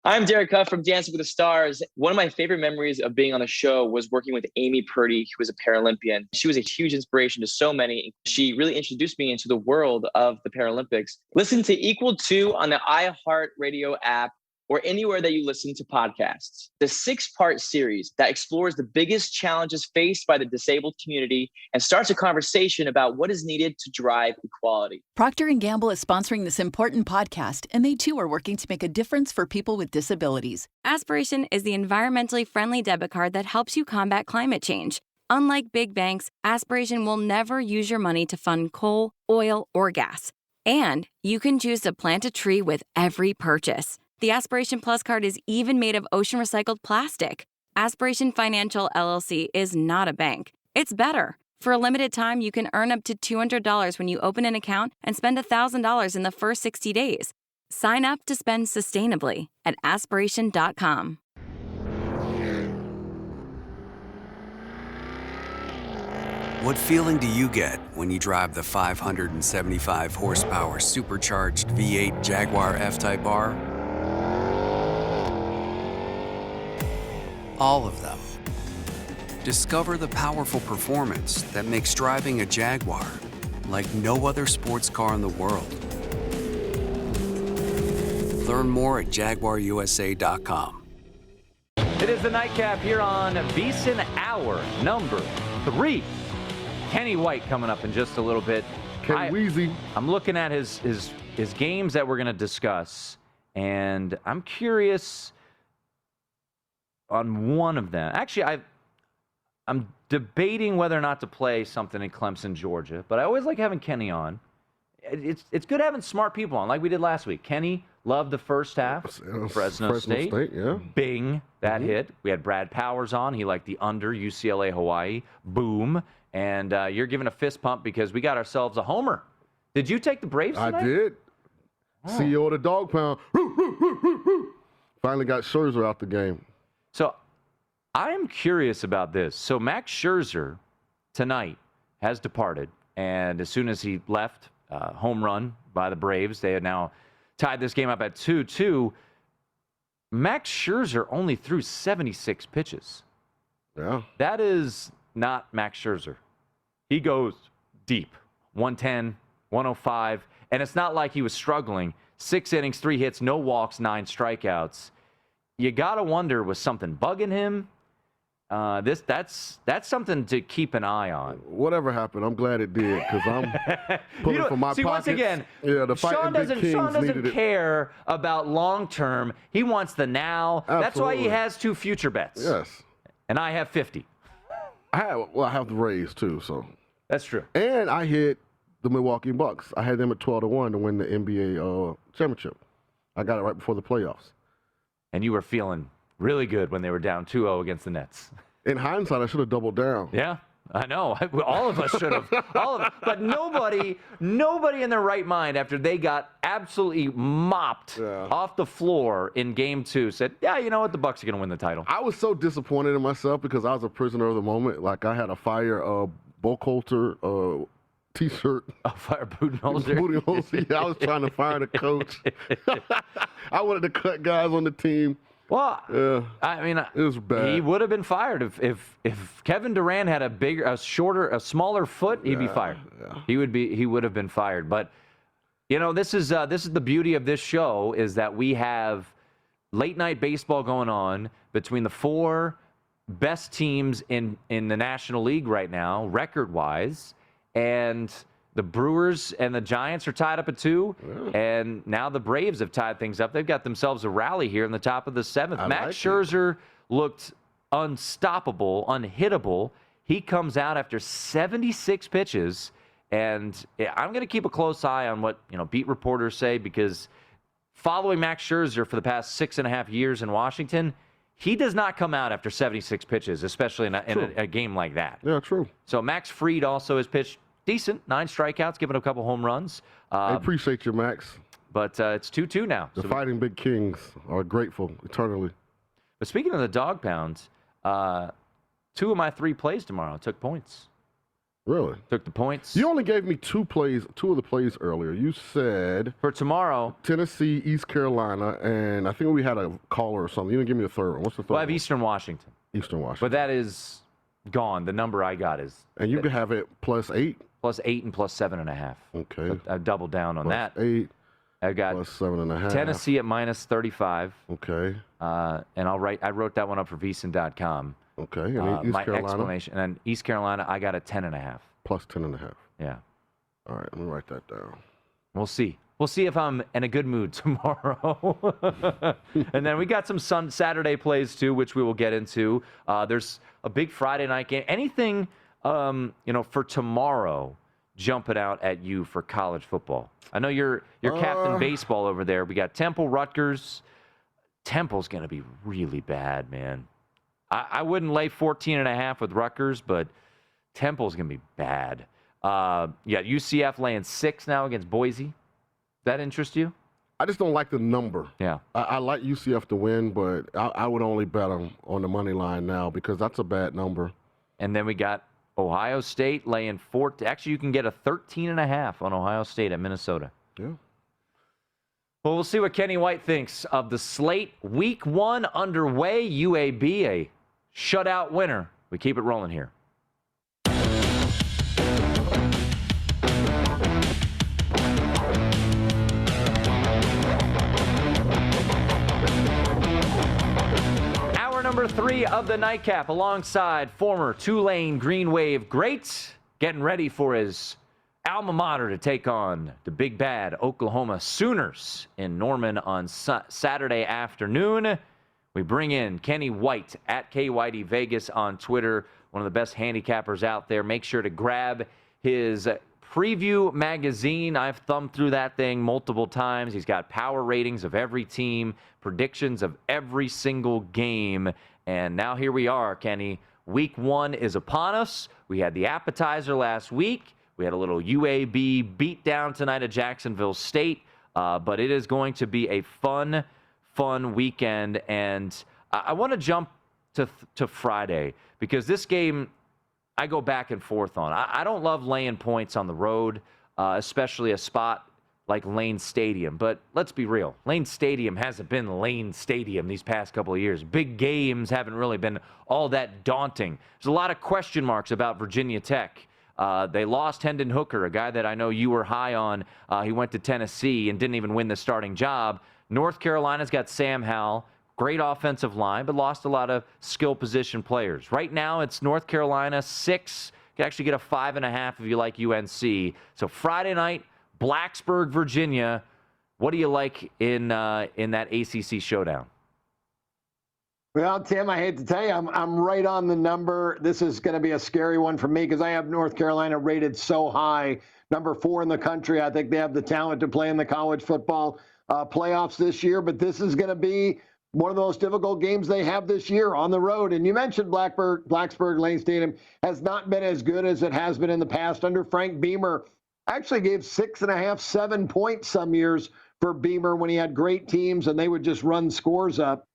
I'm Derek Huff from Dancing with the Stars. One of my favorite memories of being on the show was working with Amy Purdy, who was a Paralympian. She was a huge inspiration to so many. She really introduced me into the world of the Paralympics. Listen to Equal 2 on the iHeartRadio app or anywhere that you listen to podcasts. The 6-part series that explores the biggest challenges faced by the disabled community and starts a conversation about what is needed to drive equality. Procter & Gamble is sponsoring this important podcast, and they too are working to make a difference for people with disabilities. Aspiration is the environmentally friendly debit card that helps you combat climate change. Unlike big banks, Aspiration will never use your money to fund coal, oil, or gas. And you can choose to plant a tree with every purchase. The Aspiration Plus card is even made of ocean recycled plastic. Aspiration Financial LLC is not a bank. It's better. For a limited time, you can earn up to $200 when you open an account and spend $1,000 in the first 60 days. Sign up to spend sustainably at aspiration.com. What feeling do you get when you drive the 575 horsepower supercharged V8 Jaguar F-Type R? All of them. Discover the powerful performance that makes driving a Jaguar like no other sports car in the world. Learn more at JaguarUSA.com. It is the nightcap here on VSiN Hour number 3. Kenny White coming up in just a little bit. I'm looking at his games that we're going to discuss, and I'm curious on one of them. Actually, I'm debating whether or not to play something in Clemson, Georgia, but I always like having Kenny on. It's good having smart people on, like we did last week. Kenny loved the first half. Fresno State, yeah. Bing, that hit. We had Brad Powers on. He liked the under, UCLA, Hawaii. Boom. And you're giving a fist pump because we got ourselves a homer. Did you take the Braves tonight? I did. Oh. CEO of the dog pound. Finally got Scherzer out the game. So I am curious about this. So Max Scherzer tonight has departed, and as soon as he left, home run by the Braves. They had now tied this game up at 2-2. Max Scherzer only threw 76 pitches. Yeah. That is not Max Scherzer. He goes deep, 110, 105, and it's not like he was struggling. 6 innings, 3 hits, no walks, 9 strikeouts. You got to wonder, was something bugging him? That's something to keep an eye on. Whatever happened, I'm glad it did because I'm pulling from my pockets. Once again, the Sean doesn't care about long term. He wants the now. Absolutely. That's why he has 2 future bets. Yes. And I have 50. I have the Rays too, so. That's true. And I hit the Milwaukee Bucks. I had them at 12-1 to win the NBA championship. I got it right before the playoffs. And you were feeling really good when they were down 2-0 against the Nets. In hindsight, I should have doubled down. Yeah, I know. All of us should have. But nobody in their right mind, after they got absolutely mopped off the floor in Game 2, said, yeah, you know what? The Bucks are going to win the title. I was so disappointed in myself because I was a prisoner of the moment. Like, I had a fire Buckholzer T-shirt. A fire Budenholzer. Budenholzer. Yeah, I was trying to fire the coach. I wanted to cut guys on the team. Well, yeah, I mean, it was bad. He would have been fired if Kevin Durant had a smaller foot. He'd be fired. Yeah. He would have been fired. But this is the beauty of this show is that we have late night baseball going on between the 4 best teams in the National League right now, record wise, and the Brewers and the Giants are tied up at 2, and now the Braves have tied things up. They've got themselves a rally here in the top of the 7th. Max Scherzer looked unstoppable, unhittable. He comes out after 76 pitches, and I'm going to keep a close eye on what beat reporters say because following Max Scherzer for the past 6.5 years in Washington, he does not come out after 76 pitches, especially in a game like that. Yeah, true. So Max Fried also has pitched decent, 9 strikeouts, given a couple home runs. I appreciate you, Max. But it's 2-2 now. The Fighting Big Kings are grateful eternally. But speaking of the dog pounds, 2 of my 3 plays tomorrow took points. Really? Took the points. You only gave me two of the plays earlier. You said for tomorrow, Tennessee, East Carolina, and I think we had a caller or something. You didn't give me the third one. What's the third one? I have Eastern Washington. Eastern Washington. But that is gone. The number I got is. And you can have it +8? +8 and +7.5. Okay. So I've doubled down on that. +8. I've got +7.5. Tennessee at -35. Okay. And I wrote that one up for VSiN.com. Okay. And East my Carolina? explanation. And then East Carolina, I got a 10.5. +10.5. Yeah. All right. Let me write that down. We'll see. We'll see if I'm in a good mood tomorrow. And then we got some Saturday plays too, which we will get into. There's a big Friday night game. Anything, for tomorrow, jumping out at you for college football? I know you're Captain Baseball over there. We got Temple, Rutgers. Temple's going to be really bad, man. I wouldn't lay 14.5 with Rutgers, but Temple's going to be bad. UCF laying 6 now against Boise. That interest you? I just don't like the number. Yeah. I like UCF to win, but I would only bet them on the money line now because that's a bad number. And then we got Ohio State laying 4. Actually, you can get a 13.5 on Ohio State at Minnesota. Yeah. Well, we'll see what Kenny White thinks of the slate. Week 1 underway. UAB, a shutout winner. We keep it rolling here. Number 3 of the nightcap, alongside former Tulane Green Wave great, getting ready for his alma mater to take on the big bad Oklahoma Sooners in Norman on Saturday afternoon. We bring in Kenny White at KYD Vegas on Twitter, one of the best handicappers out there. Make sure to grab his preview magazine. I've thumbed through that thing multiple times. He's got power ratings of every team, predictions of every single game. And now here we are, Kenny. Week 1 is upon us. We had the appetizer last week. We had a little UAB beatdown tonight at Jacksonville State. But it is going to be a fun weekend. And I want to jump to Friday because this game I go back and forth on. I don't love laying points on the road, especially a spot like Lane Stadium. But let's be real. Lane Stadium hasn't been Lane Stadium these past couple of years. Big games haven't really been all that daunting. There's a lot of question marks about Virginia Tech. They lost Hendon Hooker, a guy that I know you were high on. He went to Tennessee and didn't even win the starting job. North Carolina's got Sam Howell. Great offensive line, but lost a lot of skill position players. Right now, it's North Carolina 6. You can actually get a 5.5 if you like UNC. So Friday night, Blacksburg, Virginia. What do you like in that ACC showdown? Well, Tim, I hate to tell you, I'm right on the number. This is going to be a scary one for me because I have North Carolina rated so high, number 4 in the country. I think they have the talent to play in the college football playoffs this year, but this is going to be one of the most difficult games they have this year on the road. And you mentioned Blacksburg Lane Stadium has not been as good as it has been in the past under Frank Beamer. Actually gave 6.5, 7 points some years for Beamer when he had great teams and they would just run scores up.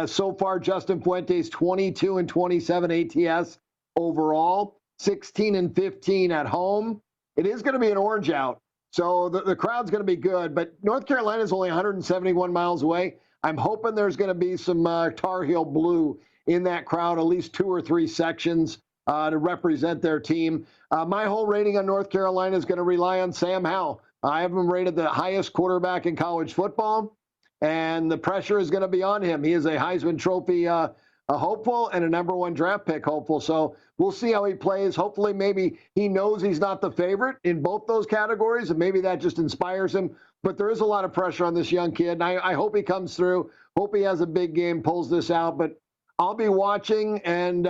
So far, Justin Fuentes 22 and 27 ATS overall, 16 and 15 at home. It is going to be an orange out, so the crowd's going to be good. But North Carolina is only 171 miles away. I'm hoping there's going to be some Tar Heel blue in that crowd, at least 2 or 3 sections to represent their team. My whole rating on North Carolina is going to rely on Sam Howell. I have him rated the highest quarterback in college football, and the pressure is going to be on him. He is a Heisman Trophy hopeful and a number 1 draft pick hopeful. So we'll see how he plays. Hopefully, maybe he knows he's not the favorite in both those categories, and maybe that just inspires him. But there is a lot of pressure on this young kid, and I hope he comes through. Hope he has a big game, pulls this out. But I'll be watching and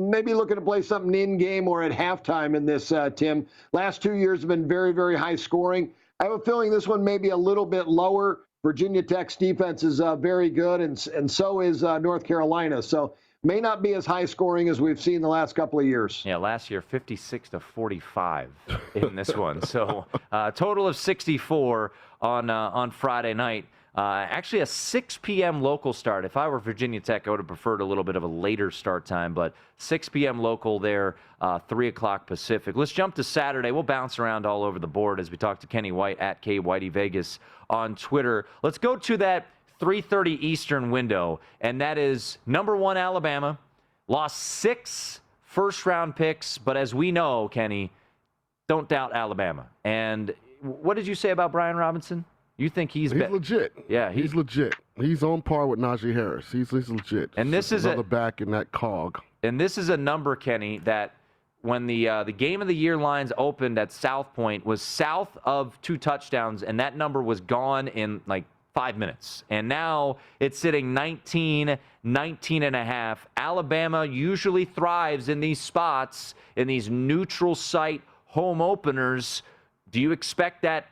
maybe looking to play something in-game or at halftime in this, Tim. Last 2 years have been very, very high scoring. I have a feeling this one may be a little bit lower. Virginia Tech's defense is very good, and so is North Carolina. So may not be as high scoring as we've seen the last couple of years. Yeah, last year 56-45 in this one. So total of 64 on Friday night. Actually, a 6 p.m. local start. If I were Virginia Tech, I would have preferred a little bit of a later start time, but 6 p.m. local there, 3 o'clock Pacific. Let's jump to Saturday. We'll bounce around all over the board as we talk to Kenny White at KWhiteyVegas on Twitter. Let's go to that 3:30 Eastern window, and that is number 1 Alabama. Lost 6 first-round picks, but as we know, Kenny, don't doubt Alabama. And what did you say about Brian Robinson? You think he's legit? Yeah, he's legit. He's on par with Najee Harris. He's legit. And this is another back in that cog. And this is a number, Kenny, that when the game of the year lines opened at South Point was south of 2 touchdowns, and that number was gone in like 5 minutes. And now it's sitting 19 and a half. Alabama usually thrives in these spots, in these neutral site home openers. Do you expect that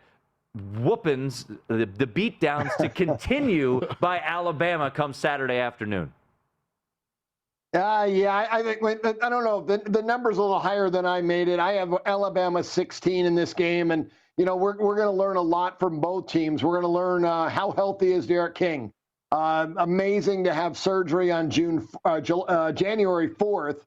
whoopings, the beatdowns to continue by Alabama come Saturday afternoon? Yeah, I think, I don't know. The number's a little higher than I made it. I have Alabama 16 in this game, and we're going to learn a lot from both teams. We're going to learn how healthy is Derek King. Amazing to have surgery on January 4th,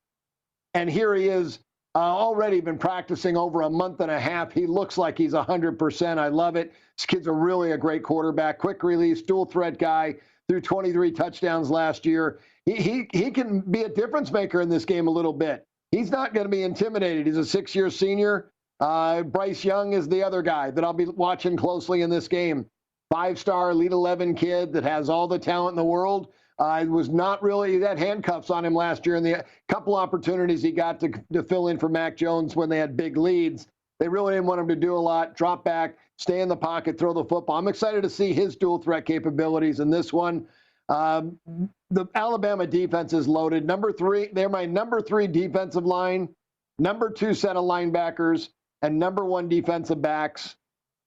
and here he is, already been practicing over a month and a half. He looks like he's 100%. I love it. This kid's really a great quarterback, quick release, dual threat guy, threw 23 touchdowns last year. He can be a difference maker in this game a little bit. He's not going to be intimidated. He's a 6-year senior. Bryce Young is the other guy that I'll be watching closely in this game. 5-star Elite 11 kid that has all the talent in the world. It was not really, he had handcuffs on him last year, and the couple opportunities he got to fill in for Mac Jones when they had big leads. They really didn't want him to do a lot. Drop back, stay in the pocket, throw the football. I'm excited to see his dual threat capabilities in this one. The Alabama defense is loaded. Number 3, they're my number 3 defensive line, number 2 set of linebackers, and number 1 defensive backs.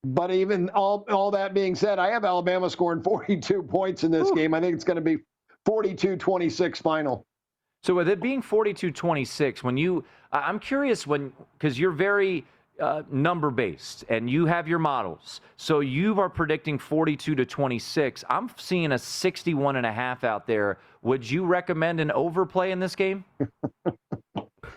But even all that being said, I have Alabama scoring 42 points in this game. I think it's going to be 42-26 final. So with it being 42-26, when you, I'm curious because you're very number based and you have your models. So you are predicting 42-26. I'm seeing a 61.5 out there. Would you recommend an overplay in this game?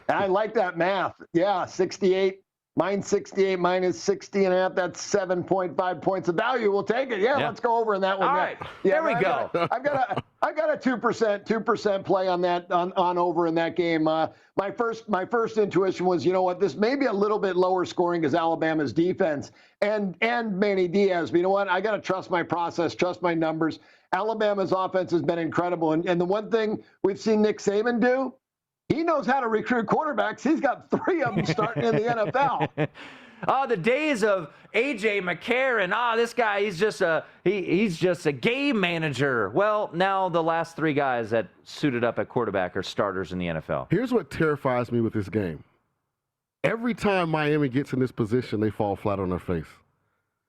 I like that math. Yeah, 68. Mine's 68 minus 60.5. That's 7.5 points of value. We'll take it. Yeah. Let's go over in that one. All right. Yeah, there we go. I've got a 2% play on that on over in that game. My first intuition was, you know what, this may be a little bit lower scoring because Alabama's defense and Manny Diaz. But you know what? I got to trust my process, trust my numbers. Alabama's offense has been incredible, and the one thing we've seen Nick Saban do, he knows how to recruit quarterbacks. He's got 3 of them starting in the NFL. The days of A.J. McCarron. This guy, he's just a game manager. Well, now the last 3 guys that suited up at quarterback are starters in the NFL. Here's what terrifies me with this game. Every time Miami gets in this position, they fall flat on their face.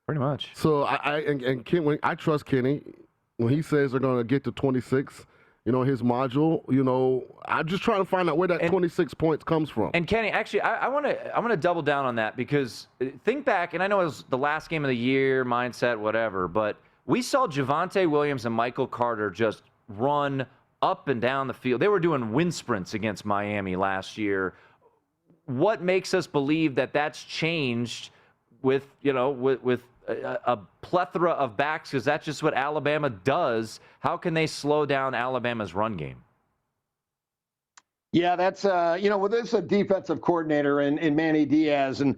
Pretty much. So I trust Kenny when he says they're going to get to 26. His module, I'm just trying to find out where that 26 points comes from. And Kenny, actually, I want to double down on that because think back, and I know it was the last game of the year, mindset, whatever, but we saw Javonte Williams and Michael Carter just run up and down the field. They were doing wind sprints against Miami last year. What makes us believe that that's changed with a plethora of backs, because that's just what Alabama does? How can they slow down Alabama's run game? Yeah, that's, there's a defensive coordinator in Manny Diaz, and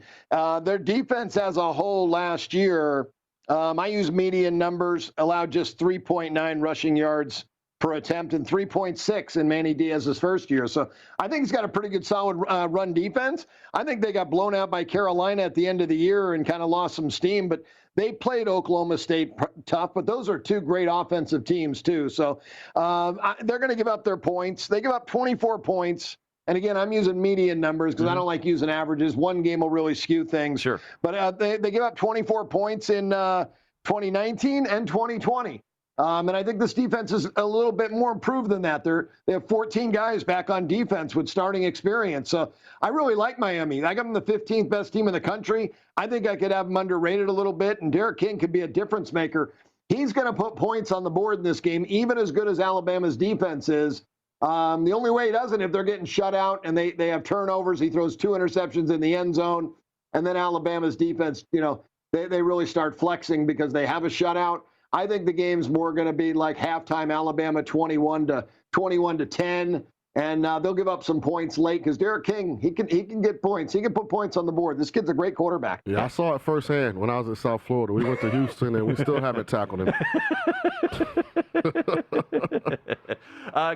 their defense as a whole last year, I use median numbers, allowed just 3.9 rushing yards per attempt and 3.6 in Manny Diaz's first year. So I think he's got a pretty good solid run defense. I think they got blown out by Carolina at the end of the year and kind of lost some steam, but they played Oklahoma State tough, but those are 2 great offensive teams too. So they're going to give up their points. They give up 24 points. And again, I'm using median numbers because I don't like using averages. One game will really skew things. Sure. But they give up 24 points in 2019 and 2020. And I think this defense is a little bit more improved than that. They have 14 guys back on defense with starting experience. So I really like Miami. I got them the 15th best team in the country. I think I could have them underrated a little bit, and Derek King could be a difference maker. He's going to put points on the board in this game, even as good as Alabama's defense is. The only way he doesn't, if they're getting shut out and they have turnovers, he throws 2 interceptions in the end zone, and then Alabama's defense, they really start flexing because they have a shutout. I think the game's more going to be like halftime Alabama 21-10, and they'll give up some points late because Derek King, he can get points. He can put points on the board. This kid's a great quarterback. Yeah, I saw it firsthand when I was in South Florida. We went to Houston, and we still haven't tackled him.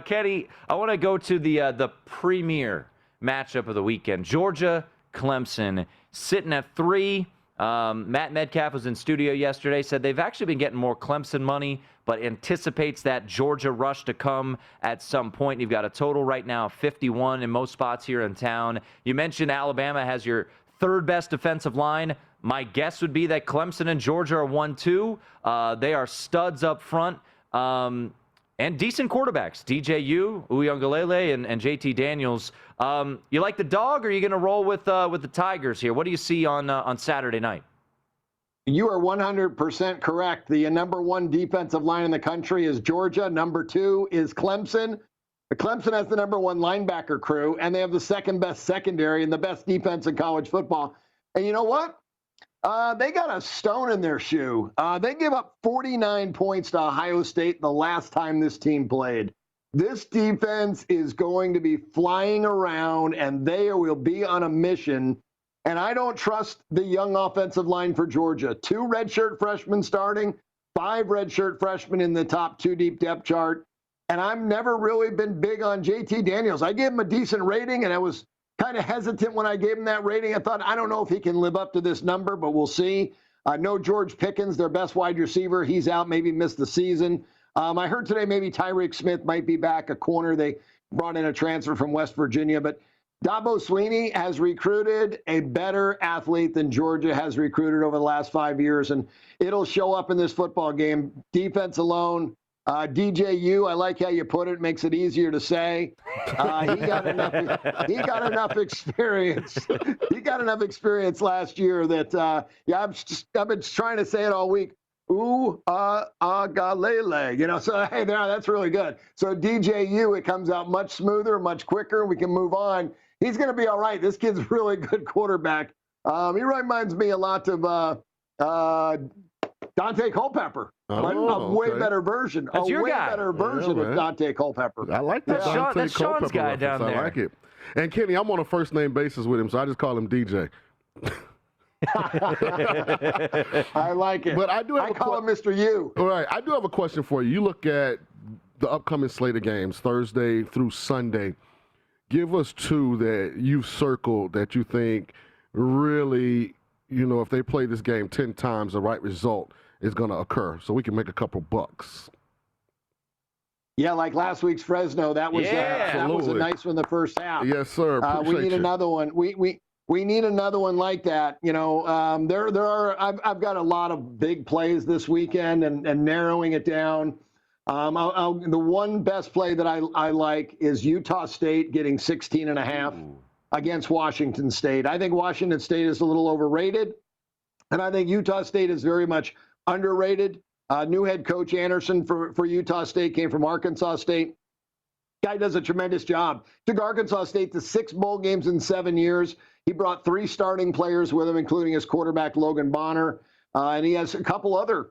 Kenny, I want to go to the premier matchup of the weekend. Georgia, Clemson, sitting at 3. Matt Metcalf was in studio yesterday, said they've actually been getting more Clemson money, but anticipates that Georgia rush to come at some point. You've got a total right now of 51 in most spots here in town. You mentioned Alabama has your 3rd best defensive line. My guess would be that Clemson and Georgia are 1-2. They are studs up front. And decent quarterbacks, DJU, Uiagalelei, and JT Daniels. You like the dog, or are you going to roll with the Tigers here? What do you see on Saturday night? You are 100% correct. The number 1 defensive line in the country is Georgia. Number 2 is Clemson. Clemson has the number 1 linebacker crew, and they have the 2nd best secondary and the best defense in college football. And you know what? They got a stone in their shoe. They gave up 49 points to Ohio State the last time this team played. This defense is going to be flying around, and they will be on a mission. And I don't trust the young offensive line for Georgia. 2 redshirt freshmen starting, 5 redshirt freshmen in the top 2 deep depth chart. And I've never really been big on JT Daniels. I gave him a decent rating, and I was kind of hesitant when I gave him that rating. I thought, I don't know if he can live up to this number, but we'll see. No George Pickens, their best wide receiver. He's out, maybe missed the season. I heard today maybe Tyreek Smith might be back, a corner. They brought in a transfer from West Virginia. But Dabo Swinney has recruited a better athlete than Georgia has recruited over the last 5 years, and it'll show up in this football game. Defense alone. DJU, I like how you put it. Makes it easier to say. He got enough experience. He got enough experience last year that I've been trying to say it all week. Galele, So hey, that's really good. So DJU, it comes out much smoother, much quicker. We can move on. He's going to be all right. This kid's a really good quarterback. He reminds me a lot of Dante Culpepper. A way better version. That's your guy. Better version of Dante Culpepper. I like that. That's Sean's guy down there. I like it. And Kenny, I'm on a first name basis with him, so I just call him DJ. I like it. But I call him Mr. U. All right. I do have a question for you. You look at the upcoming slate of games, Thursday through Sunday. Give us 2 that you've circled that you think really, if they play this game 10 times, the right result is going to occur, so we can make a couple bucks. Yeah, like last week's Fresno, that was a nice one the first half. Yes, sir. We need another one. We need another one like that. I've got a lot of big plays this weekend and narrowing it down. The one best play that I like is Utah State getting 16.5 against Washington State. I think Washington State is a little overrated, and I think Utah State is very much underrated. New head coach Anderson for Utah State came from Arkansas State. Guy does a tremendous job. Took Arkansas State to 6 bowl games in 7 years. He brought 3 starting players with him, including his quarterback Logan Bonner, and he has a couple other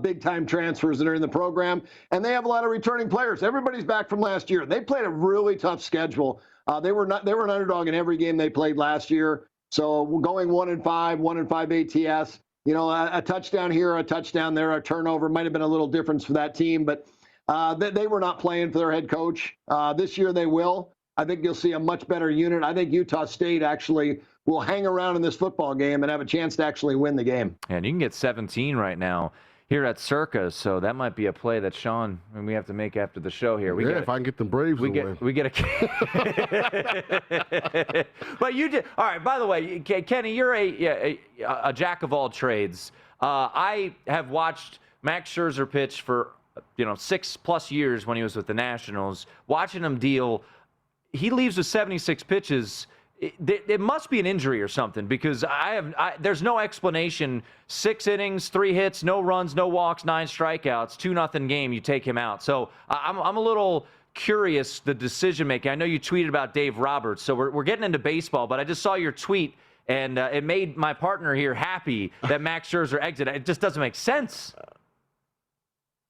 big-time transfers that are in the program. And they have a lot of returning players. Everybody's back from last year. They played a really tough schedule. They were an underdog in every game they played last year. So going 1-5, 1-5 ATS. A touchdown here, a touchdown there, a turnover might have been a little difference for that team, but they were not playing for their head coach. This year they will. I think you'll see a much better unit. I think Utah State actually will hang around in this football game and have a chance to actually win the game. And you can get 17 right now here at Circa, so that might be a play that Sean and we have to make after the show here. If I can get the Braves to win. We get a. But you did all right. By the way, Kenny, you're a jack of all trades. I have watched Max Scherzer pitch for 6+ years when he was with the Nationals. Watching him deal, he leaves with 76 pitches it must be an injury or something, because there's no explanation. 6 innings, 3 hits, no runs, no walks, 9 strikeouts, 2-0 game, you take him out. So I'm a little curious, the decision making. I know you tweeted about Dave Roberts, so we're getting into baseball, but I just saw your tweet, and it made my partner here happy that Max Scherzer exited. It just doesn't make sense.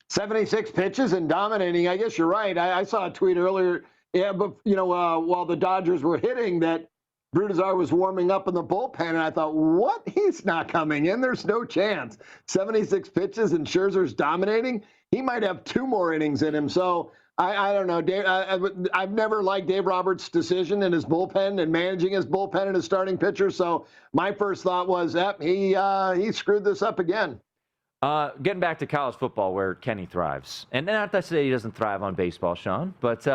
76 pitches and dominating. I guess you're right. I saw a tweet earlier. Yeah, but while the Dodgers were hitting, that Brudazar was warming up in the bullpen, and I thought, what? He's not coming in. There's no chance. 76 pitches and Scherzer's dominating. He might have 2 more innings in him. So I don't know. Dave, I've never liked Dave Roberts' decision in his bullpen and managing his bullpen and his starting pitcher. So my first thought was, he screwed this up again. Getting back to college football, where Kenny thrives, and not to say he doesn't thrive on baseball, Sean, but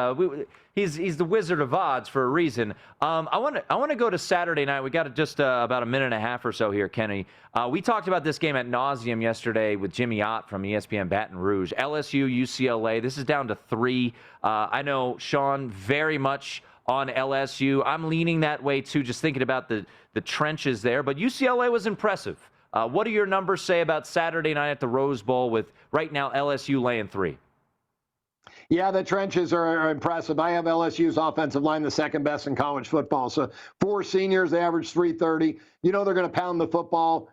he's the Wizard of Odds for a reason. I want to go to Saturday night. We got just about a minute and a half or so here, Kenny. We talked about this game ad nauseum yesterday with Jimmy Ott from ESPN Baton Rouge. LSU, UCLA. This is down to 3. I know Sean very much on LSU. I'm leaning that way too, just thinking about the trenches there. But UCLA was impressive. What do your numbers say about Saturday night at the Rose Bowl with right now LSU laying 3? Yeah, the trenches are impressive. I have LSU's offensive line the second best in college football. So 4 seniors, they average 330. They're going to pound the football.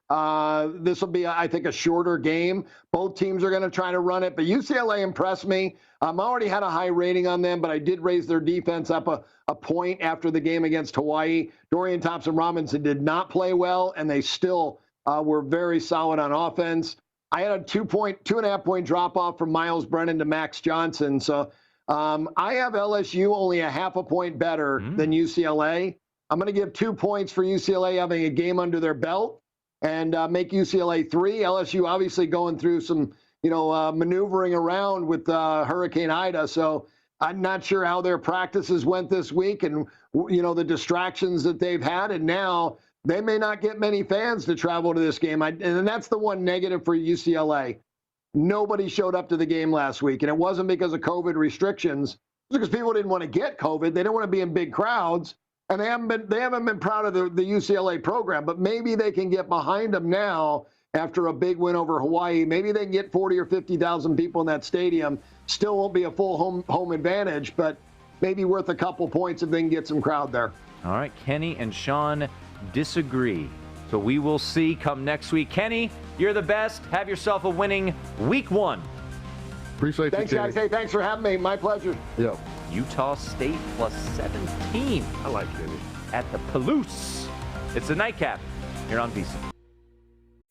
This will be, I think, a shorter game. Both teams are going to try to run it. But UCLA impressed me. I already had a high rating on them, but I did raise their defense up a point after the game against Hawaii. Dorian Thompson-Robinson did not play well, and they still were very solid on offense. I had a 2.5 point drop off from Miles Brennan to Max Johnson. So I have LSU only a half a point better than UCLA. I'm going to give 2 points for UCLA having a game under their belt and make UCLA 3. LSU obviously going through some, maneuvering around with Hurricane Ida. So I'm not sure how their practices went this week and, the distractions that they've had. And now they may not get many fans to travel to this game. And that's the one negative for UCLA. Nobody showed up to the game last week, and it wasn't because of COVID restrictions. It was because people didn't want to get COVID. They didn't want to be in big crowds, and they haven't been proud of the UCLA program. But maybe they can get behind them now after a big win over Hawaii. Maybe they can get 40 or 50,000 people in that stadium. Still won't be a full home advantage, but maybe worth a couple points if they can get some crowd there. All right, Kenny and Sean disagree. So we will see come next week. Kenny, you're the best. Have yourself a winning week 1. Appreciate Thanks, you, guys. Kenny. Hey, thanks for having me. My pleasure. Yeah. Utah State plus 17. I like Kenny. At the Palouse. It's the Nightcap here on VSiN.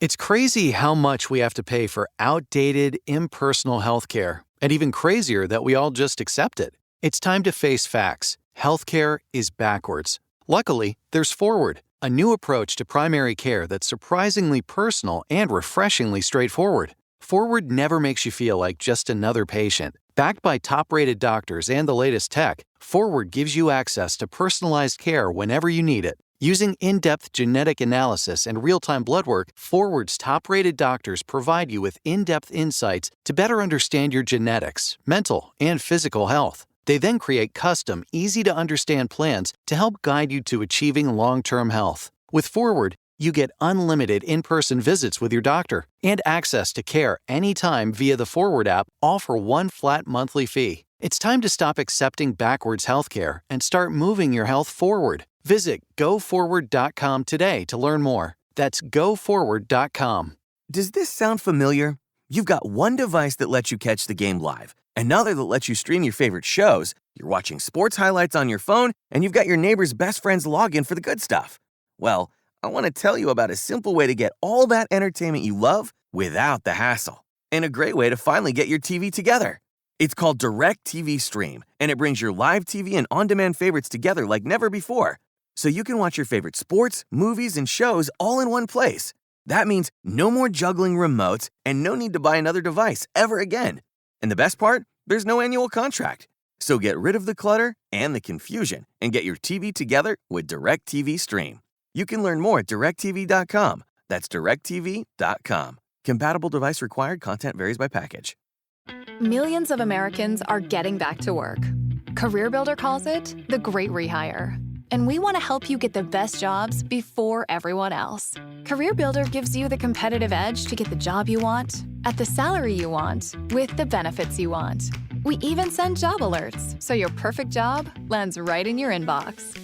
It's crazy how much we have to pay for outdated, impersonal healthcare, and even crazier that we all just accept it. It's time to face facts. Healthcare is backwards. Luckily, there's Forward, a new approach to primary care that's surprisingly personal and refreshingly straightforward. Forward never makes you feel like just another patient. Backed by top-rated doctors and the latest tech, Forward gives you access to personalized care whenever you need it. Using in-depth genetic analysis and real-time blood work, Forward's top-rated doctors provide you with in-depth insights to better understand your genetics, mental, and physical health. They then create custom, easy-to-understand plans to help guide you to achieving long-term health. With Forward, you get unlimited in-person visits with your doctor and access to care anytime via the Forward app, all for one flat monthly fee. It's time to stop accepting backwards healthcare and start moving your health forward. Visit GoForward.com today to learn more. That's GoForward.com. Does this sound familiar? You've got one device that lets you catch the game live, another that lets you stream your favorite shows, you're watching sports highlights on your phone, and you've got your neighbor's best friend's login for the good stuff. Well, I want to tell you about a simple way to get all that entertainment you love without the hassle, and a great way to finally get your TV together. It's called DirecTV Stream, and it brings your live TV and on-demand favorites together like never before. So you can watch your favorite sports, movies, and shows all in one place. That means no more juggling remotes and no need to buy another device ever again. And the best part? There's no annual contract. So get rid of the clutter and the confusion and get your TV together with DirecTV Stream. You can learn more at DirecTV.com. That's DirecTV.com. Compatible device required. Content varies by package. Millions of Americans are getting back to work. CareerBuilder calls it the great rehire. and we want to help you get the best jobs before everyone else. CareerBuilder gives you the competitive edge to get the job you want, at the salary you want, with the benefits you want. We even send job alerts, so your perfect job lands right in your inbox.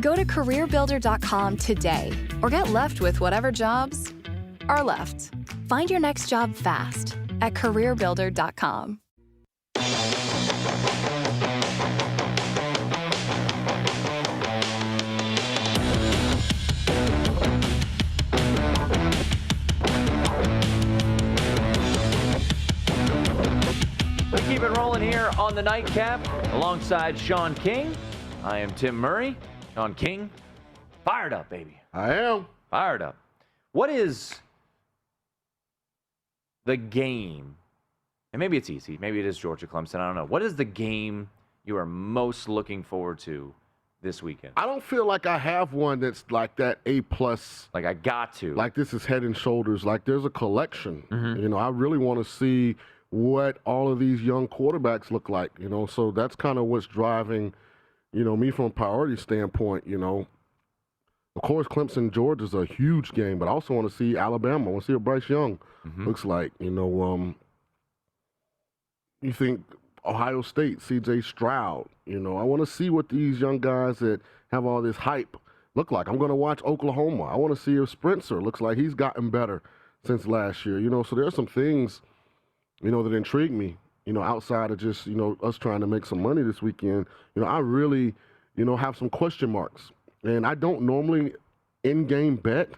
Go to CareerBuilder.com today, or get left with whatever jobs are left. Find your next job fast at CareerBuilder.com. We keep it rolling here on the Nightcap alongside Sean King. I am Tim Murray. Sean King, fired up, baby. I am. Fired up. What is the game? And maybe it's easy. Maybe it is Georgia Clemson. I don't know. What is the game you are most looking forward to this weekend? I don't feel like I have one that's like that A+. Like I got to. Like this is head and shoulders. Like there's a collection. Mm-hmm. You know, I really want to see what all of these young quarterbacks look like. You know, so that's kind of what's driving, you know, me from a priority standpoint. You know, of course, Clemson Georgia is a huge game, but I also want to see Alabama. I want to see what Bryce Young looks like. You know, you think Ohio State, C.J. Stroud. You know, I want to see what these young guys that have all this hype look like. I'm going to watch Oklahoma. I want to see if Spencer looks like he's gotten better since last year. You know, so there's some things, you know, that intrigue me, you know, outside of just, you know, us trying to make some money this weekend. You know, I really, you know, have some question marks. And I don't normally in-game bet,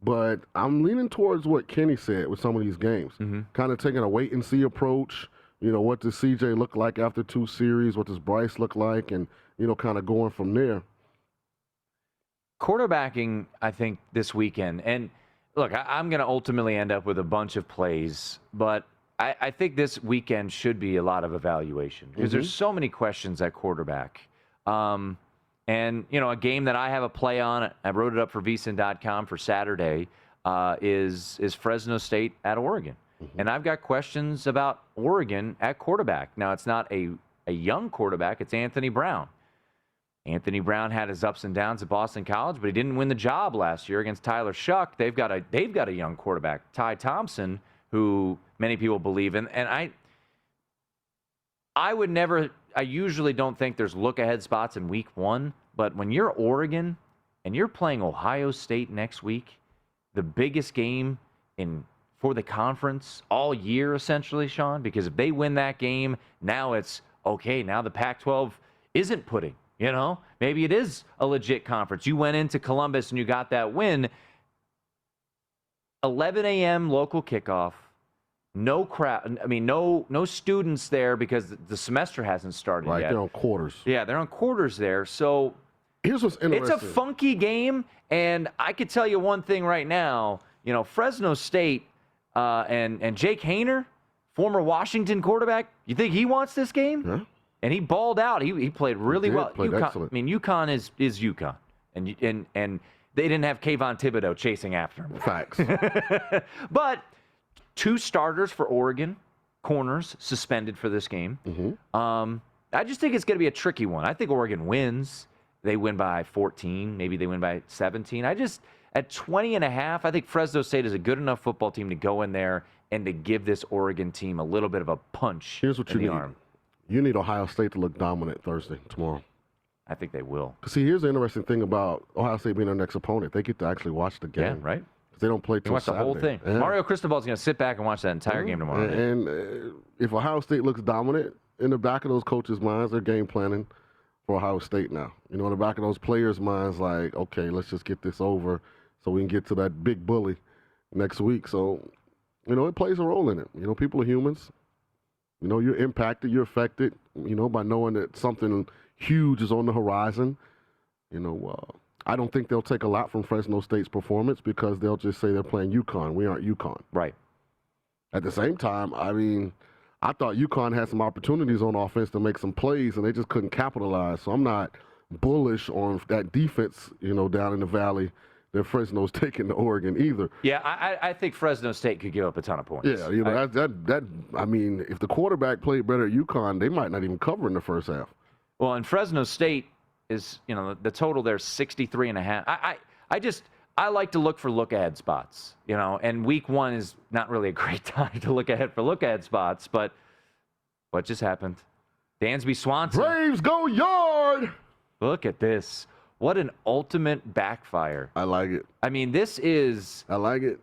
but I'm leaning towards what Kenny said with some of these games. Kind of taking a wait-and-see approach. You know, what does CJ look like after 2 series? What does Bryce look like? And, you know, kind of going from there. Quarterbacking, I think, this weekend. And, look, I'm going to ultimately end up with a bunch of plays, but I think this weekend should be a lot of evaluation because there's so many questions at quarterback. And, you know, a game that I have a play on, I wrote it up for vsin.com for Saturday, is Fresno State at Oregon. And I've got questions about Oregon at quarterback. Now, it's not a young quarterback. It's Anthony Brown. Anthony Brown had his ups and downs at Boston College, but he didn't win the job last year against Tyler Shuck. They've got a young quarterback, Ty Thompson, who many people believe in. And I usually don't think there's look-ahead spots in week 1, but when you're Oregon and you're playing Ohio State next week, the biggest game for the conference all year, essentially, Sean, because if they win that game, now it's, okay, now the Pac-12 isn't pudding, you know? Maybe it is a legit conference. You went into Columbus and you got that win. 11 a.m. local kickoff. No crowd. I mean, no students there because the semester hasn't started yet. Right, they're on quarters. Yeah, they're on quarters there. So here's what's interesting. It's a funky game, and I could tell you one thing right now. You know, Fresno State and Jake Haener, former Washington quarterback, you think he wants this game? Yeah. And he balled out. He played really well. Played excellent. I mean, UConn is UConn, and they didn't have Kayvon Thibodeau chasing after him. Facts. But 2 starters for Oregon, corners suspended for this game. I just think it's going to be a tricky one. I think Oregon wins. They win by 14. Maybe they win by 17. At 20.5, I think Fresno State is a good enough football team to go in there and to give this Oregon team a little bit of a punch. Here's what in you the need. arm. You need Ohio State to look dominant tomorrow. I think they will. See, here's the interesting thing about Ohio State being their next opponent. They get to actually watch the game. Yeah, right. They don't play till watch Saturday. the whole thing. Yeah. Mario Cristobal's going to sit back and watch that entire game tomorrow. And if Ohio State looks dominant, in the back of those coaches' minds, they're game planning for Ohio State now. You know, in the back of those players' minds, like, okay, let's just get this over so we can get to that big bully next week. So, you know, it plays a role in it. You know, people are humans. You know, you're impacted, you're affected, you know, by knowing that something huge is on the horizon. You know, I don't think they'll take a lot from Fresno State's performance because they'll just say they're playing UConn. We aren't UConn. Right. At the same time, I mean, I thought UConn had some opportunities on offense to make some plays, and they just couldn't capitalize. So I'm not bullish on that defense, you know, down in the valley that Fresno's taking to Oregon either. Yeah, I think Fresno State could give up a ton of points. Yeah, you know, that I mean, if the quarterback played better at UConn, they might not even cover in the first half. Well, in Fresno State, is, the total there's 63.5. I like to look for look-ahead spots, and week 1 is not really a great time to look ahead for look-ahead spots, but what just happened? Dansby Swanson. Braves go yard! Look at this. What an ultimate backfire. I like it. I mean, this is... I like it.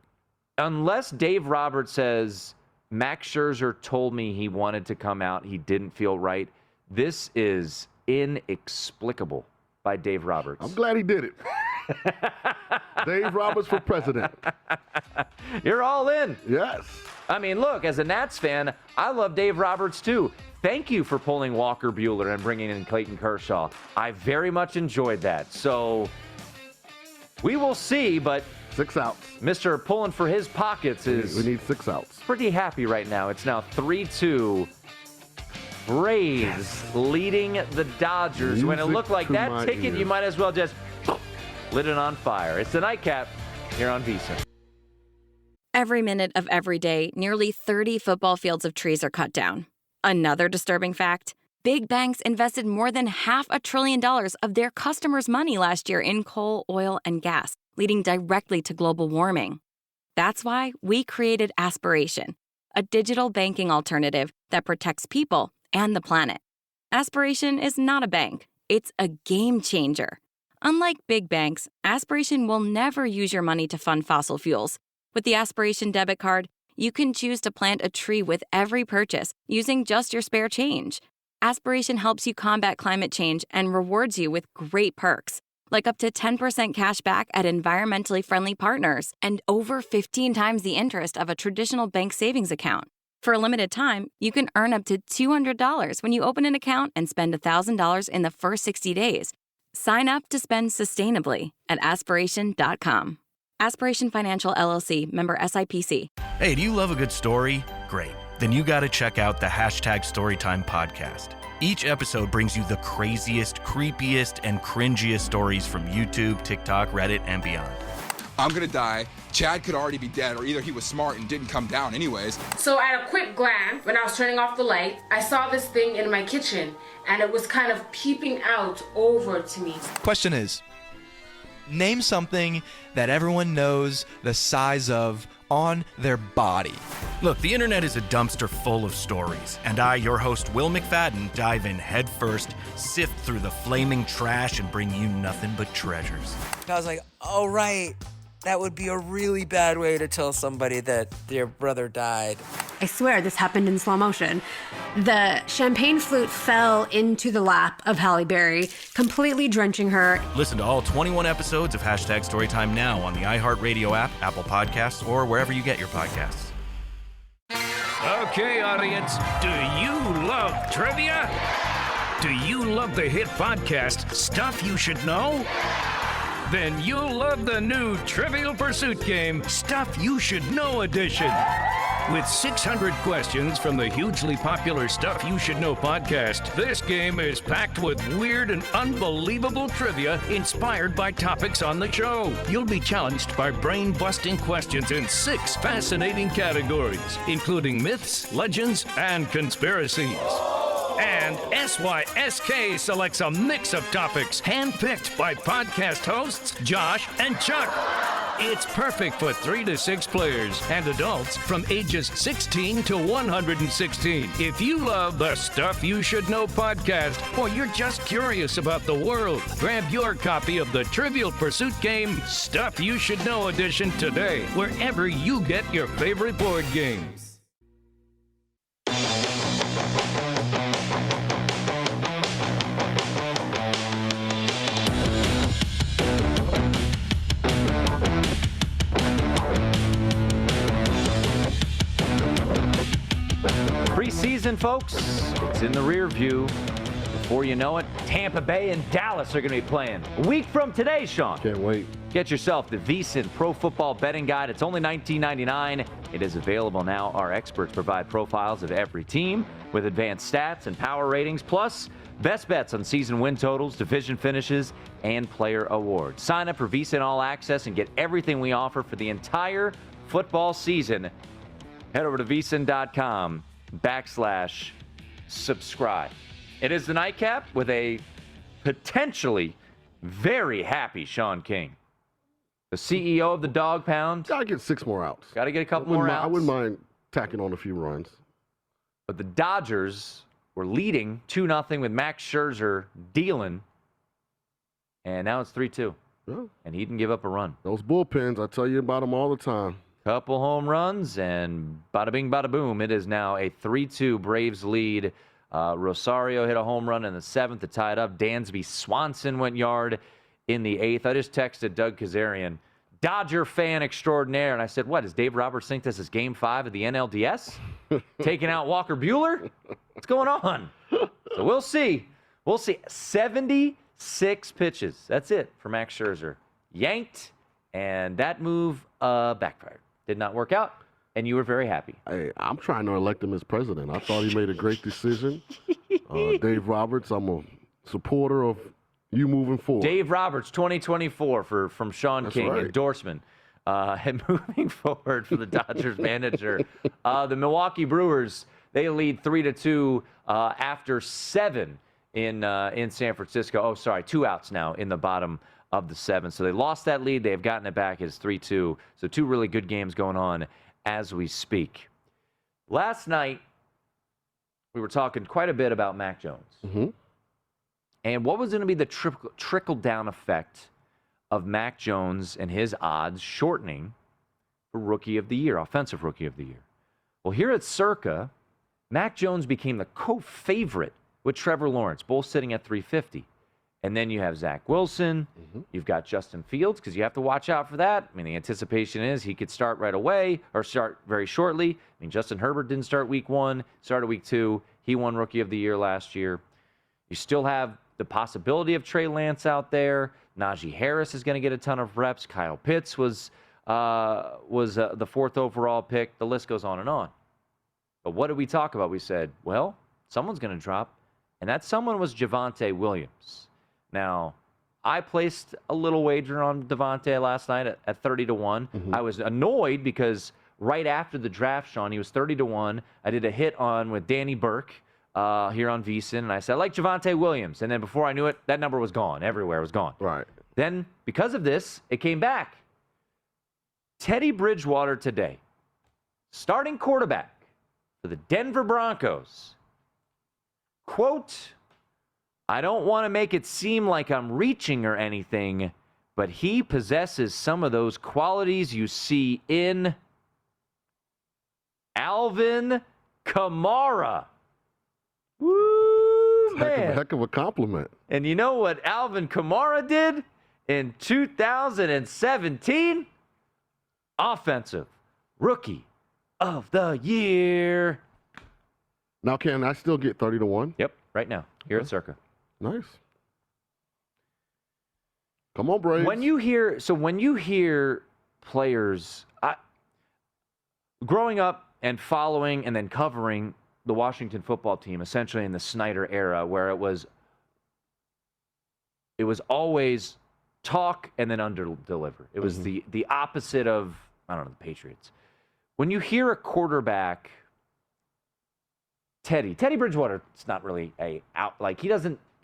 Unless Dave Roberts says, Max Scherzer told me he wanted to come out, he didn't feel right, this is inexplicable by Dave Roberts. I'm glad he did it. Dave Roberts for president. You're all in. Yes. I mean, look, as a Nats fan, I love Dave Roberts too. Thank you for pulling Walker Buehler and bringing in Clayton Kershaw. I very much enjoyed that. So we will see, but 6 outs. Mr. Pulling for his pockets is... We need 6 outs. Pretty happy right now. It's now 3-2. Braves leading the Dodgers. When it looked like that ticket, you might as well just lit it on fire. It's the Nightcap here on VSiN. Every minute of every day, nearly 30 football fields of trees are cut down. Another disturbing fact, big banks invested more than $500 billion of their customers' money last year in coal, oil, and gas, leading directly to global warming. That's why we created Aspiration, a digital banking alternative that protects people and the planet. Aspiration is not a bank. It's a game changer. Unlike big banks, Aspiration will never use your money to fund fossil fuels. With the Aspiration debit card, you can choose to plant a tree with every purchase using just your spare change. Aspiration helps you combat climate change and rewards you with great perks, like up to 10% cash back at environmentally friendly partners and over 15 times the interest of a traditional bank savings account. For a limited time, you can earn up to $200 when you open an account and spend $1,000 in the first 60 days. Sign up to spend sustainably at aspiration.com. Aspiration Financial LLC, member SIPC. Hey, do you love a good story? Great. Then you got to check out the #Storytime podcast. Each episode brings you the craziest, creepiest, and cringiest stories from YouTube, TikTok, Reddit, and beyond. I'm gonna die. Chad could already be dead, or either he was smart and didn't come down anyways. So at a quick glance, when I was turning off the light, I saw this thing in my kitchen, and it was kind of peeping out over to me. Question is, name something that everyone knows the size of on their body. Look, the internet is a dumpster full of stories, and I, your host, Will McFadden, dive in head first, sift through the flaming trash, and bring you nothing but treasures. I was like, oh, right. That would be a really bad way to tell somebody that their brother died. I swear this happened in slow motion. The champagne flute fell into the lap of Halle Berry, completely drenching her. Listen to all 21 episodes of #Storytime now on the iHeartRadio app, Apple Podcasts, or wherever you get your podcasts. Okay, audience, do you love trivia? Do you love the hit podcast, Stuff You Should Know? Then you'll love the new Trivial Pursuit game, Stuff You Should Know Edition. With 600 questions from the hugely popular Stuff You Should Know podcast, this game is packed with weird and unbelievable trivia inspired by topics on the show. You'll be challenged by brain-busting questions in 6 fascinating categories, including myths, legends, and conspiracies. And SYSK selects a mix of topics handpicked by podcast hosts Josh and Chuck. It's perfect for 3 to 6 players and adults from ages 16 to 116. If you love the Stuff You Should Know podcast, or you're just curious about the world, grab your copy of the Trivial Pursuit game, Stuff You Should Know Edition today, wherever you get your favorite board games. Preseason, folks, it's in the rear view. Before you know it, Tampa Bay and Dallas are going to be playing a week from today, Sean. Can't wait. Get yourself the VSiN Pro Football Betting Guide. It's only $19.99. It is available now. Our experts provide profiles of every team with advanced stats and power ratings, plus best bets on season win totals, division finishes, and player awards. Sign up for VSiN All Access and get everything we offer for the entire football season. Head over to vsin.com/subscribe. It is the Nightcap with a potentially very happy Sean King, the CEO of the Dog Pound. Got to get 6 more outs. Got to get a couple more outs. I wouldn't mind tacking on a few runs. But the Dodgers were leading 2-0 with Max Scherzer dealing, and now it's 3-2. Yeah. And he didn't give up a run. Those bullpens, I tell you about them all the time. Couple home runs, and bada bing, bada boom. It is now a 3-2 Braves lead. Rosario hit a home run in the 7th to tie it up. Dansby Swanson went yard in the 8th. I just texted Doug Kazarian, Dodger fan extraordinaire, and I said, what, does Dave Roberts think this is Game 5 of the NLDS? Taking out Walker Buehler? What's going on? So we'll see. We'll see. 76 pitches. That's it for Max Scherzer. Yanked, and that move backfired. Did not work out, and you were very happy. Hey, I'm trying to elect him as president. I thought he made a great decision. Dave Roberts, I'm a supporter of you moving forward. Dave Roberts, 2024 from Sean That's King, right. endorsement. And moving forward for the Dodgers manager, the Milwaukee Brewers, they lead 3-2 after 7 in San Francisco. Oh, sorry, 2 outs now in the bottom of the 7th. So they lost that lead. They have gotten it back. It's 3-2. So 2 really good games going on as we speak. Last night, we were talking quite a bit about Mac Jones. Mm-hmm. And what was going to be the trickle-down effect of Mac Jones and his odds shortening for Rookie of the Year, Offensive Rookie of the Year? Well, here at Circa, Mac Jones became the co-favorite with Trevor Lawrence, both sitting at 350. And then you have Zach Wilson. Mm-hmm. You've got Justin Fields, because you have to watch out for that. I mean, the anticipation is he could start right away or start very shortly. I mean, Justin Herbert didn't start week 1, started week 2. He won Rookie of the Year last year. You still have the possibility of Trey Lance out there. Najee Harris is going to get a ton of reps. Kyle Pitts was the 4th overall pick. The list goes on and on. But what did we talk about? We said, well, someone's going to drop, and that someone was Javonte Williams. Now, I placed a little wager on Devontae last night at 30-1. Mm-hmm. I was annoyed because right after the draft, Sean, he was 30-1. I did a hit on with Danny Burke here on VSiN, and I said, I like Javonte Williams. And then before I knew it, that number was gone. Everywhere it was gone. Right. Then, because of this, it came back. Teddy Bridgewater today, starting quarterback for the Denver Broncos. Quote, I don't want to make it seem like I'm reaching or anything, but he possesses some of those qualities you see in Alvin Kamara. Woo, man. Heck of a compliment. And you know what Alvin Kamara did in 2017? Offensive Rookie of the Year. Now, can I still get 30-1? Yep, right now, here at Circa. Nice. Come on, Braves. When you hear players, growing up and following and then covering the Washington football team, essentially in the Snyder era, where it was always talk and then under-deliver. It was the opposite of, I don't know, the Patriots. When you hear a quarterback, Teddy Bridgewater, it's not really he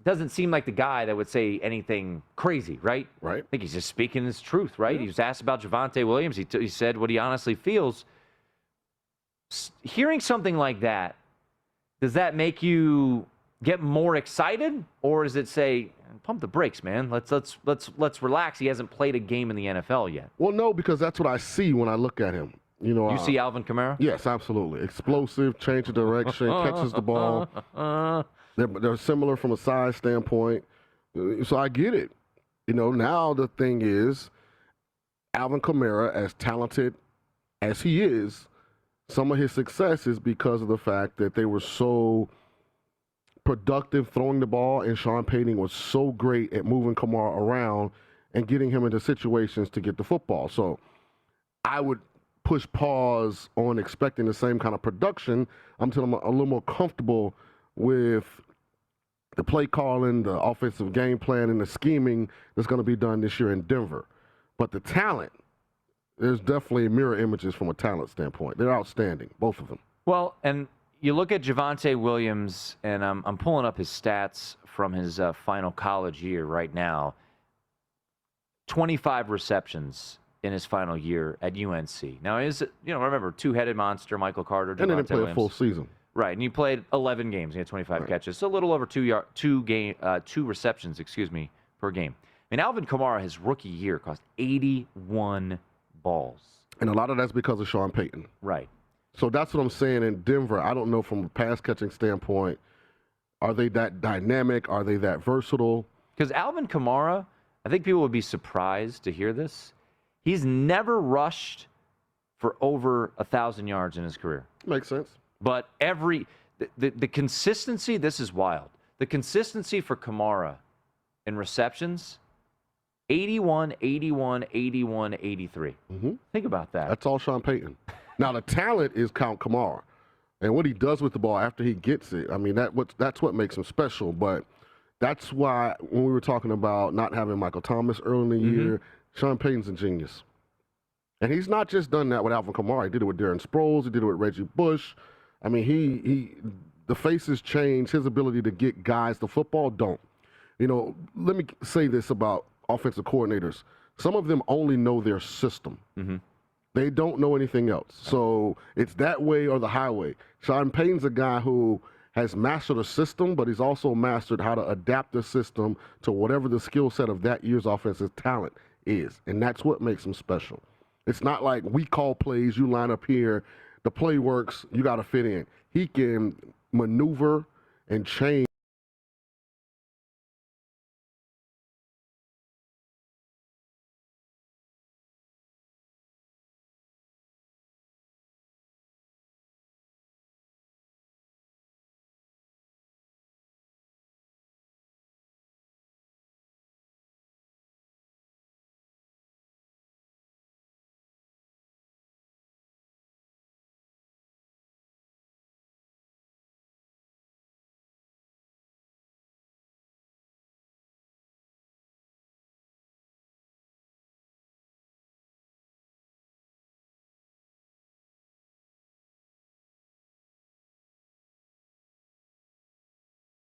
doesn't seem like the guy that would say anything crazy, right? Right. I think he's just speaking his truth, right? Yeah. He was asked about Javonte Williams. He said what he honestly feels. Hearing something like that, does that make you get more excited, or does it say, pump the brakes, man? Let's relax. He hasn't played a game in the NFL yet. Well, no, because that's what I see when I look at him. You see Alvin Kamara? Yes, absolutely. Explosive, change of direction, catches the ball. They're similar from a size standpoint. So I get it. Now the thing is, Alvin Kamara, as talented as he is, some of his success is because of the fact that they were so productive throwing the ball, and Sean Payton was so great at moving Kamara around and getting him into situations to get the football. So I would push pause on expecting the same kind of production until I'm a little more comfortable with the play calling, the offensive game plan, and the scheming that's going to be done this year in Denver. But the talent, there's definitely mirror images from a talent standpoint. They're outstanding, both of them. Well, and you look at Javonte Williams, and I'm pulling up his stats from his final college year right now. 25 receptions in his final year at UNC. Now, remember, two-headed monster, Michael Carter, And then he played a full season. Right, and he played 11 games. He had 25 catches, so a little over two receptions, per game. And Alvin Kamara, his rookie year, cost 81 balls. And a lot of that's because of Sean Payton. Right. So that's what I'm saying in Denver. I don't know from a pass-catching standpoint, are they that dynamic? Are they that versatile? Because Alvin Kamara, I think people would be surprised to hear this. He's never rushed for over 1,000 yards in his career. Makes sense. But the consistency, this is wild. The consistency for Kamara in receptions, 81, 81, 81, 83. Think about that. That's all Sean Payton. Now, the talent is Count Kamara. And what he does with the ball after he gets it, I mean, that's what makes him special. But that's why when we were talking about not having Michael Thomas early in the year, Sean Payton's a genius. And he's not just done that with Alvin Kamara. He did it with Darren Sproles. He did it with Reggie Bush. I mean, the faces change. His ability to get guys the football don't. Let me say this about offensive coordinators. Some of them only know their system. They don't know anything else. So it's that way or the highway. Sean Payton's a guy who has mastered a system, but he's also mastered how to adapt the system to whatever the skill set of that year's offensive talent is. And that's what makes him special. It's not like we call plays, you line up here, the play works, you got to fit in. He can maneuver and change